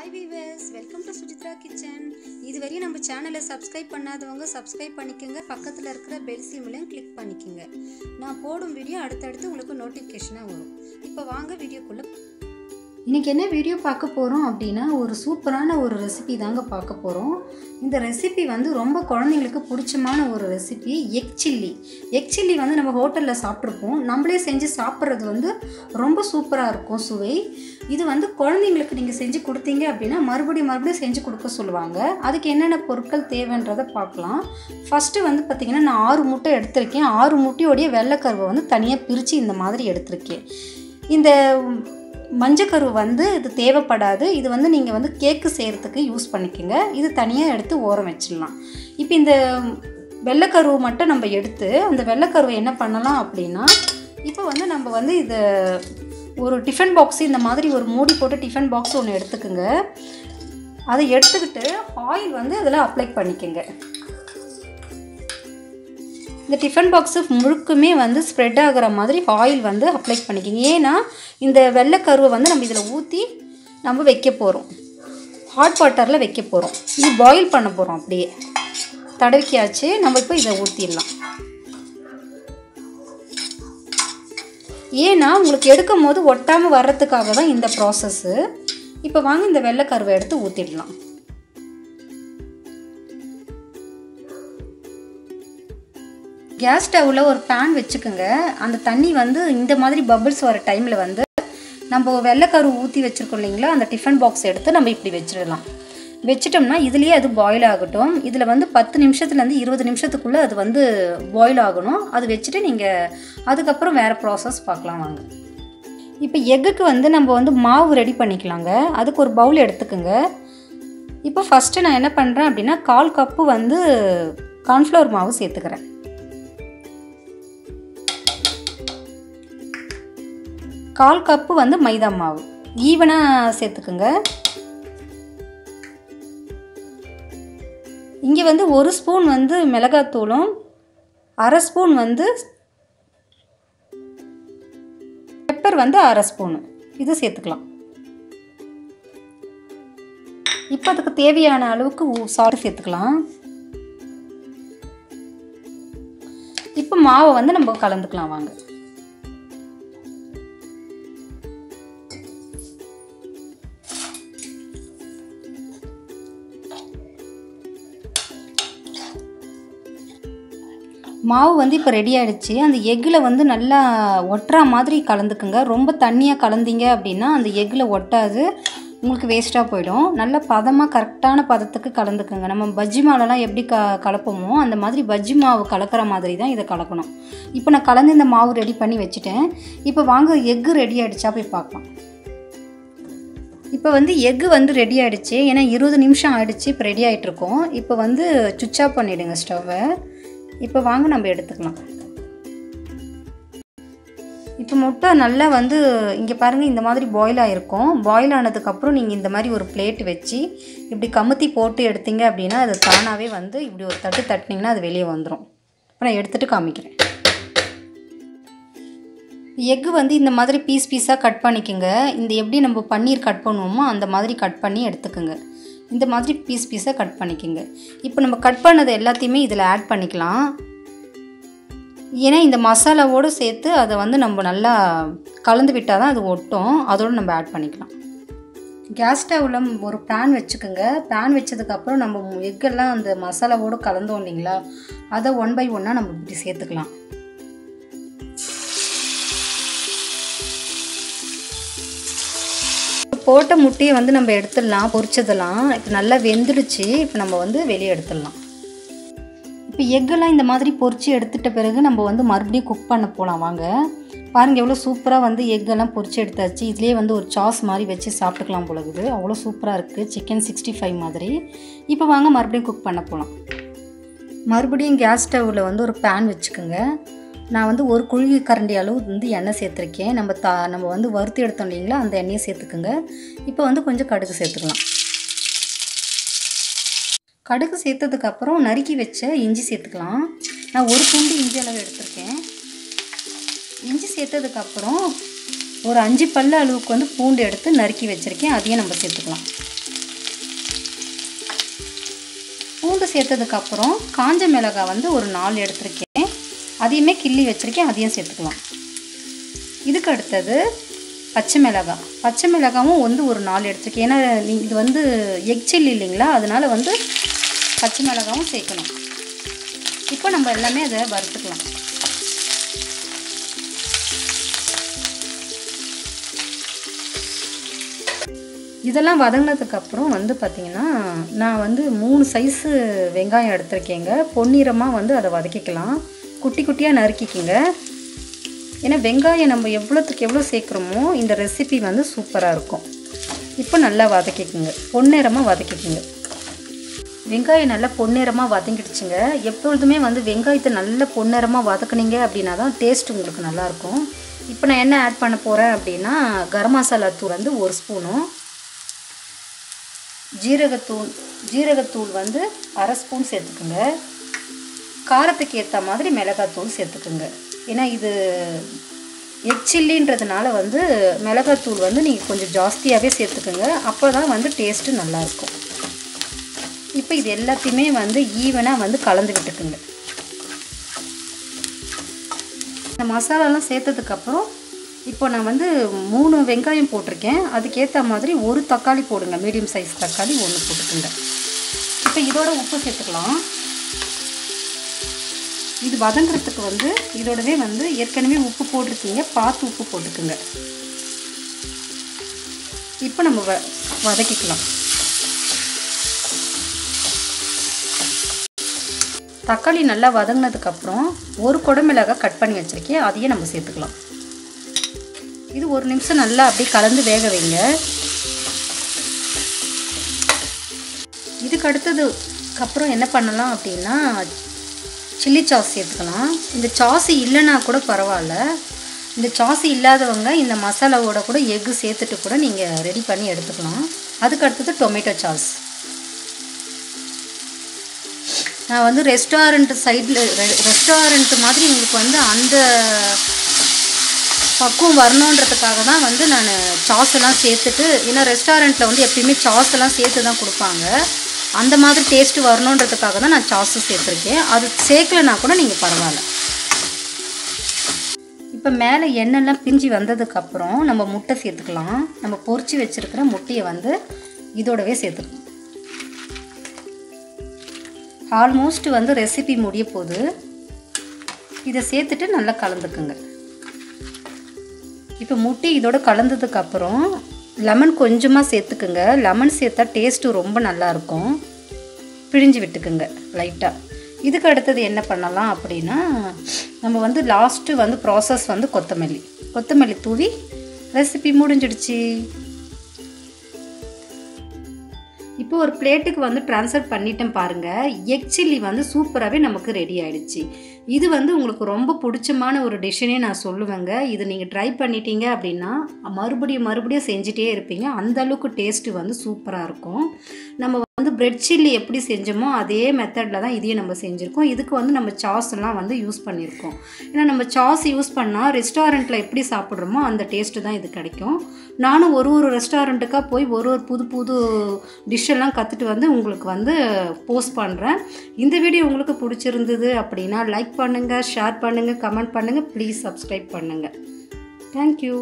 Hi viewers, welcome to Sujitra Kitchen. இதுவரையும் நம்ம சேனலை சப்ஸ்கிரைப் பண்ணாதவங்க சப்ஸ்கிரைப் பண்ணிக்கங்க, பக்கத்துல இருக்கிற பெல் சிம்பலையும் கிளிக் பண்ணிக்கங்க. நான் போடும் வீடியோ அடுத்தடுத்து உங்களுக்கு நோட்டிஃபிகேஷனா வரும். இப்போ வாங்க வீடியோக்குள்ள. இன்னைக்கு என்ன வீடியோ பார்க்க போறோம் அப்படினா ஒரு சூப்பரான ஒரு ரெசிபி தாங்க பார்க்க போறோம். இந்த ரெசிபி வந்து ரொம்ப குழந்தைகளுக்கு பிடிச்சமான ஒரு recipe, egg chilli. Egg chilli வந்து நம்ம ஹோட்டல்ல சாப்பிட்டுருப்போம். நம்மளே செஞ்சு சாப்பிட்றது வந்து ரொம்ப சூப்பரா இருக்கும் சுவை. இது வந்து குழந்தைங்களுக்கு நீங்கள் செஞ்சு கொடுத்தீங்க அப்படின்னா மறுபடியும் செஞ்சு கொடுக்க சொல்லுவாங்க. அதுக்கு என்னென்ன பொருட்கள் தேவைன்றதை பார்க்கலாம். ஃபஸ்ட்டு வந்து பார்த்திங்கன்னா நான் 6 முட்டை எடுத்திருக்கேன். 6 முட்டையோடைய வெள்ளைக்கருவை வந்து தனியாக பிரித்து இந்த மாதிரி எடுத்திருக்கேன். இந்த மஞ்சக்கரு வந்து இது தேவைப்படாது. இது வந்து நீங்கள் வந்து கேக்கு செய்கிறதுக்கு யூஸ் பண்ணிக்கோங்க. இது தனியாக எடுத்து ஓரம் வச்சிடலாம். இப்போ இந்த வெள்ளைக்கருவை மட்டும் நம்ம எடுத்து அந்த வெள்ளைக்கருவை என்ன பண்ணலாம் அப்படின்னா, இப்போ வந்து நம்ம வந்து இதை ஒரு டிஃபன் பாக்ஸ், இந்த மாதிரி ஒரு மூடி போட்டு டிஃபன் பாக்ஸ் ஒன்று எடுத்துக்கோங்க. அதை எடுத்துக்கிட்டு ஆயில் வந்து அதில் அப்ளை பண்ணிக்கோங்க. இந்த டிஃபன் பாக்ஸு முழுக்குமே வந்து ஸ்ப்ரெட் ஆகிற மாதிரி ஆயில் வந்து அப்ளை பண்ணிக்கோங்க. ஏன்னா இந்த வெள்ளைக்கருவை வந்து நம்ம இதில் ஊற்றி நம்ம வைக்க போகிறோம். ஹாட் வாட்டரில் வைக்க போகிறோம். இது பாயில் பண்ண போகிறோம். அப்படியே தடவிக்காச்சு. நம்ம இப்போ இதை ஊற்றிடலாம். ஏன்னா உங்களுக்கு எடுக்கும் போது ஒட்டாமல் வர்றதுக்காக தான் இந்த ப்ராசஸ்ஸு. இப்போ வாங்க இந்த வெள்ளைக்கருவை எடுத்து ஊற்றிடலாம். கேஸ் ஸ்டவ்வில் ஒரு பேன் வச்சுக்கோங்க. அந்த தண்ணி வந்து இந்த மாதிரி பபிள்ஸ் வர டைமில் வந்து நம்ம வெள்ளைக்கரு ஊற்றி வச்சுருக்கோம் இல்லைங்களா, அந்த டிஃபன் பாக்ஸ் எடுத்து நம்ம இப்படி வச்சிடலாம். வச்சிட்டோம்னா இதுலேயே அது பாயில் ஆகட்டும். இதில் வந்து 10 நிமிஷத்துலேருந்து 20 நிமிஷத்துக்குள்ளே அது வந்து பாயில் ஆகணும். அது வச்சுட்டு நீங்கள் அதுக்கப்புறம் வேறு ப்ராசஸ் பார்க்கலாம் வாங்க. இப்போ எக்குக்கு வந்து நம்ம வந்து மாவு ரெடி பண்ணிக்கலாங்க. அதுக்கு ஒரு பவுல் எடுத்துக்கோங்க. இப்போ ஃபஸ்ட்டு நான் என்ன பண்ணுறேன் அப்படின்னா 1/4 கப்பு வந்து கார்ன்ஃப்ளவர் மாவு சேர்த்துக்கிறேன். 1/4 கப்பு வந்து மைதா மாவு ஈவனாக சேர்த்துக்குங்க. இங்கே வந்து 1 ஸ்பூன் வந்து மிளகாத்தூளும் 1/2 ஸ்பூன் வந்து பெப்பர் வந்து 1/2 ஸ்பூனு இது சேர்த்துக்கலாம். இப்போ அதுக்கு தேவையான அளவுக்கு சால்ட் சேர்த்துக்கலாம். இப்போ மாவை வந்து நம்ம கலந்துக்கலாம் வாங்க. மாவு வந்து இப்போ ரெடி ஆகிடுச்சு. அந்த எக்கில் வந்து நல்லா ஒட்டுற மாதிரி கலந்துக்குங்க. ரொம்ப தண்ணியாக கலந்தீங்க அப்படின்னா அந்த எக்கில் ஒட்டாது, உங்களுக்கு வேஸ்ட்டாக போயிடும். நல்லா பதமாக கரெக்டான பதத்துக்கு கலந்துக்குங்க. நம்ம பஜ்ஜி மாவுலாம் எப்படி கலப்போமோ அந்த மாதிரி பஜ்ஜி மாவு கலக்கிற மாதிரி தான் இதை கலக்கணும். இப்போ நான் கலந்து இந்த மாவு ரெடி பண்ணி வச்சுட்டேன். இப்போ வாங்க எக்கு ரெடி ஆகிடுச்சா போய் பார்க்கலாம். இப்போ வந்து எக்கு வந்து ரெடி ஆகிடுச்சு. ஏன்னா 20 நிமிஷம் ஆகிடுச்சு. இப்போ ரெடி ஆகிட்ருக்கோம். இப்போ வந்து சுவிட்ச் ஆஃப் பண்ணிவிடுங்க ஸ்டவ்வை. இப்போ வாங்க நம்ம எடுத்துக்கலாம். இப்போ முட்டை நல்லா வந்து இங்கே பாருங்கள் இந்த மாதிரி பாயில் ஆகிருக்கும். பாயில் ஆனதுக்கப்புறம் நீங்கள் இந்த மாதிரி ஒரு பிளேட் வச்சு இப்படி கமுத்தி போட்டு எடுத்தீங்க அப்படின்னா அது தானாகவே வந்து இப்படி ஒரு தட்டு தட்டினீங்கன்னா அது வெளியே வந்துடும். இப்போ நான் எடுத்துகிட்டு காமிக்கிறேன். எக்கு வந்து இந்த மாதிரி பீஸ் பீஸாக கட் பண்ணிக்கோங்க. இந்த எப்படி நம்ம பன்னீர் கட் பண்ணுவோமோ அந்த மாதிரி கட் பண்ணி எடுத்துக்கோங்க. இந்த மாதிரி பீஸ் பீஸாக கட் பண்ணிக்கோங்க. இப்போ நம்ம கட் பண்ணது எல்லாத்தையுமே இதில் ஆட் பண்ணிக்கலாம். ஏன்னா இந்த மசாலாவோடு சேர்த்து அதை வந்து நம்ம நல்லா கலந்து விட்டால் தான் அது ஒட்டும். அதோடு நம்ம ஆட் பண்ணிக்கலாம். கேஸ் ஸ்டவ்வில் ஒரு பேன் வச்சுக்கோங்க. பேன் வச்சதுக்கப்புறம் நம்ம எக்கெல்லாம் அந்த மசாலாவோடு கலந்தோம் இல்லைங்களா, அதை 1 by 1 நம்ம இப்படி சேர்த்துக்கலாம். போட்ட முட்டையை வந்து நம்ம எடுத்துடலாம். பொரிச்சதெல்லாம் இப்போ நல்லா வெந்துடுச்சு. இப்போ நம்ம வந்து வெளியே எடுத்துடலாம். இப்போ எக்கெல்லாம் இந்த மாதிரி பொரிச்சு எடுத்துட்ட பிறகு நம்ம வந்து மறுபடியும் குக் பண்ண போகலாம் வாங்க. பாருங்கள் எவ்வளோ சூப்பராக வந்து எக்கெல்லாம் பொரிச்சு எடுத்தாச்சு. இதுலேயே வந்து ஒரு சாஸ் மாதிரி வச்சு சாப்பிட்டுக்கலாம் போலகுது. அவ்வளோ சூப்பராக இருக்குது, சிக்கன் 65 மாதிரி. இப்போ வாங்க மறுபடியும் குக் பண்ண போகலாம். மறுபடியும் கேஸ் ஸ்டவ்வில் வந்து ஒரு பேன் வச்சுக்கோங்க. நான் வந்து ஒரு குழி கரண்டி அளவு வந்து எண்ணெய் சேர்த்துருக்கேன். நம்ம வந்து வறுத்து எடுத்தோம் இல்லைங்களா, அந்த எண்ணெயை சேர்த்துக்குங்க. இப்போ வந்து கொஞ்சம் கடுகு சேர்த்துக்கலாம். கடுகு சேர்த்ததுக்கப்புறம் நறுக்கி வச்ச இஞ்சி சேர்த்துக்கலாம். நான் ஒரு துண்டு இஞ்சி அளவு எடுத்திருக்கேன். இஞ்சி சேர்த்ததுக்கப்புறம் ஒரு 5 பல்லு அளவுக்கு வந்து பூண்டு எடுத்து நறுக்கி வச்சுருக்கேன். அதையும் நம்ம சேர்த்துக்கலாம். பூண்டு சேர்த்ததுக்கப்புறம் காஞ்ச மிளகாய் வந்து ஒரு 4 எடுத்திருக்கேன், அதையுமே கிள்ளி வச்சுருக்கேன், அதையும் சேர்த்துக்கலாம். இதுக்கு அடுத்தது பச்சை மிளகாவும் வந்து ஒரு 4 எடுத்துருக்கேன். ஏன்னா இது வந்து எக் சில்லி இல்லைங்களா, அதனால் வந்து பச்சை மிளகாவும் சேர்க்கணும். இப்போ நம்ம எல்லாமே அதை வறுத்துக்கலாம். இதெல்லாம் வதங்கினதுக்கப்புறம் வந்து பார்த்திங்கன்னா நான் வந்து 3 சைஸு வெங்காயம் எடுத்திருக்கேங்க. பொன்னிறமாக வந்து அதை வதக்கிக்கலாம். குட்டி குட்டியாக நறுக்கிக்கிங்க. ஏன்னா வெங்காயம் நம்ம எவ்வளோத்துக்கு எவ்வளோ சேர்க்குறோமோ இந்த ரெசிபி வந்து சூப்பராக இருக்கும். இப்போ நல்லா வதக்கிக்குங்க, பொன்னிறமாக வதக்கிக்குங்க. வெங்காயம் நல்லா பொன்னிறமாக வதங்கிடுச்சுங்க. எப்பொழுதுமே வந்து வெங்காயத்தை நல்லா பொன்னிறமாக வதக்குனீங்க அப்படின்னா தான் டேஸ்ட் உங்களுக்கு நல்லாயிருக்கும். இப்போ நான் என்ன ஆட் பண்ண போகிறேன் அப்படின்னா கரம் மசாலா தூள் வந்து 1 ஸ்பூனும், ஜீரகத்தூள் வந்து 1/2 ஸ்பூன் சேர்த்துக்குங்க. காரத்துக்கு ஏற்ற மாதிரி மிளகாத்தூள் சேர்த்துக்குங்க. ஏன்னா இது எக் சில்லின்றதுனால வந்து மிளகாத்தூள் வந்து நீங்கள் கொஞ்சம் ஜாஸ்தியாகவே சேர்த்துக்குங்க. அப்போ தான் வந்து டேஸ்ட்டு நல்லாயிருக்கும். இப்போ இது எல்லாத்தையுமே வந்து ஈவனாக வந்து கலந்து விட்டுக்குங்க. இந்த மசாலாலாம் சேர்த்ததுக்கப்புறம் இப்போ நான் வந்து 3 வெங்காயம் போட்டிருக்கேன். அதுக்கேற்ற மாதிரி 1 தக்காளி போடுங்க, மீடியம் சைஸ் தக்காளி 1 போட்டுக்குங்க. இப்போ இதோட உப்பு சேர்த்துக்கலாம். இது வதங்குறதுக்கு வந்து இதோடவே வந்து ஏற்கனவே உப்பு போட்டிருக்கீங்க, பார்த்து உப்பு போட்டுக்குங்க. இப்போ நம்ம வதக்கிக்கலாம். தக்காளி நல்லா வதங்கினதுக்கப்புறம் 1 குடமிளகாய் கட் பண்ணி வச்சுருக்கேன், அதையே நம்ம சேர்த்துக்கலாம். இது 1 நிமிஷம் நல்லா அப்படியே கலந்து வேக வைங்க. இதுக்கு அடுத்ததுக்கப்புறம் என்ன பண்ணலாம் அப்படின்னா சில்லி சாஸ் சேர்த்துக்கலாம். இந்த சாஸ் இல்லைன்னா கூட பரவாயில்ல. இந்த சாஸ் இல்லாதவங்க இந்த மசாலாவோட கூட எக்கு சேர்த்துட்டு கூட நீங்கள் ரெடி பண்ணி எடுத்துக்கலாம். அதுக்கு அடுத்தது டொமேட்டோ சாஸ். நான் வந்து ரெஸ்டாரண்ட் மாதிரி உங்களுக்கு வந்து அந்த பக்குவம் வரணுன்றதுக்காக தான் வந்து நான் சாஸ் எல்லாம் சேர்த்துட்டு, ஏன்னா ரெஸ்டாரண்ட்டில் வந்து எப்பயுமே சாஸ் எல்லாம் சேர்த்து தான் கொடுப்பாங்க. அந்த மாதிரி டேஸ்ட்டு வரணுன்றதுக்காக தான் நான் சாஸு சேர்த்துருக்கேன். அது சேர்க்கலைன்னா கூட நீங்கள் பரவாயில்ல. இப்போ மேலே எண்ணெய்லாம் பிரிஞ்சு வந்ததுக்கப்புறம் நம்ம முட்டை சேர்த்துக்கலாம். நம்ம பொரிச்சு வச்சுருக்கிற முட்டையை வந்து இதோடவே சேர்த்துக்கலாம். ஆல்மோஸ்ட் வந்து ரெசிபி முடிய போகுது. இதை சேர்த்துட்டு நல்லா கலந்துக்குங்க. இப்போ முட்டை இதோட கலந்ததுக்கப்புறம் லெமன் கொஞ்சமாக சேர்த்துக்குங்க. லெமன் சேர்த்தா டேஸ்ட்டு ரொம்ப நல்லாயிருக்கும். பிழிஞ்சு விட்டுக்குங்க லைட்டாக. இதுக்கு அடுத்தது என்ன பண்ணலாம் அப்படின்னா நம்ம வந்து லாஸ்ட்டு வந்து ப்ராசஸ் வந்து கொத்தமல்லி தூவி ரெசிபி முடிஞ்சிடுச்சு. இப்போ ஒரு பிளேட்டுக்கு வந்து ட்ரான்ஸ்ஃபர் பண்ணிட்டேன் பாருங்கள். எக் சில்லி வந்து சூப்பராகவே நமக்கு ரெடி ஆகிடுச்சு. இது வந்து உங்களுக்கு ரொம்ப பிடிச்சமான ஒரு டிஷ்ஷனே நான் சொல்லுவேங்க. இது நீங்கள் ட்ரை பண்ணிட்டீங்க அப்படின்னா மறுபடியும் செஞ்சுட்டே இருப்பீங்க. அந்தளவுக்கு டேஸ்ட்டு வந்து சூப்பராக இருக்கும். நம்ம வந்து பிரெட் சில்லி எப்படி செஞ்சோமோ அதே மெத்தடில் தான் இதையும் நம்ம செஞ்சுருக்கோம். இதுக்கு வந்து நம்ம சாஸ்லாம் வந்து யூஸ் பண்ணியிருக்கோம். ஏன்னா நம்ம சாஸ் யூஸ் பண்ணால் ரெஸ்டாரண்ட்டில் எப்படி சாப்பிட்றோமோ அந்த டேஸ்ட்டு தான் இது கிடைக்கும். நானும் ஒரு ரெஸ்டாரண்ட்டுக்காக போய் ஒரு புது டிஷ்ஷெல்லாம் கற்றுட்டு வந்து உங்களுக்கு வந்து போஸ்ட் பண்ணுறேன். இந்த வீடியோ உங்களுக்கு பிடிச்சிருந்தது அப்படின்னா லைக் பண்ணுங்கள், ஷேர் பண்ணுங்கள், கமெண்ட் பண்ணுங்கள், ப்ளீஸ் சப்ஸ்கிரைப் பண்ணுங்கள். தேங்க்யூ.